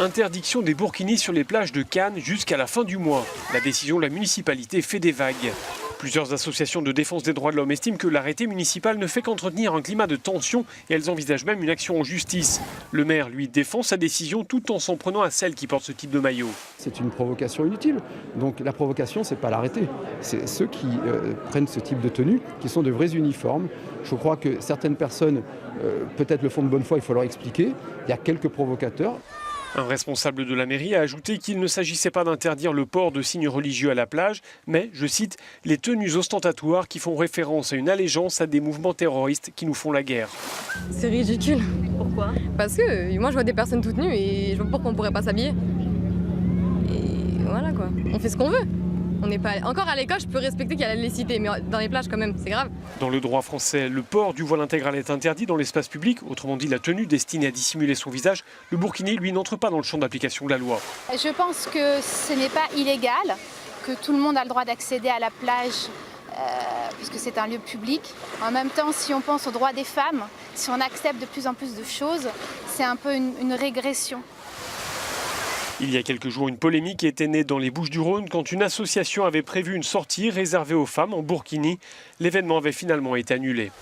Interdiction des burkinis sur les plages de Cannes jusqu'à la fin du mois. La décision de la municipalité fait des vagues. Plusieurs associations de défense des droits de l'homme estiment que l'arrêté municipal ne fait qu'entretenir un climat de tension et elles envisagent même une action en justice. Le maire, lui, défend sa décision tout en s'en prenant à celles qui portent ce type de maillot. C'est une provocation inutile. Donc la provocation, c'est pas l'arrêté. C'est ceux qui prennent ce type de tenue, qui sont de vrais uniformes. Je crois que certaines personnes, peut-être le font de bonne foi, il faut leur expliquer. Il y a quelques provocateurs. Un responsable de la mairie a ajouté qu'il ne s'agissait pas d'interdire le port de signes religieux à la plage, mais, je cite, les tenues ostentatoires qui font référence à une allégeance à des mouvements terroristes qui nous font la guerre. C'est ridicule. Pourquoi? Parce que moi je vois des personnes toutes nues et je vois pas pourquoi on pourrait pas s'habiller. Et voilà quoi, on fait ce qu'on veut. On n'est pas encore à l'école, je peux respecter qu'il y a la laïcité, mais dans les plages quand même, c'est grave. Dans le droit français, le port du voile intégral est interdit dans l'espace public, autrement dit la tenue destinée à dissimuler son visage. Le burkini, lui, n'entre pas dans le champ d'application de la loi. Je pense que ce n'est pas illégal, que tout le monde a le droit d'accéder à la plage puisque c'est un lieu public. En même temps, si on pense aux droits des femmes, si on accepte de plus en plus de choses, c'est un peu une régression. Il y a quelques jours, une polémique était née dans les Bouches-du-Rhône quand une association avait prévu une sortie réservée aux femmes en burkini. L'événement avait finalement été annulé.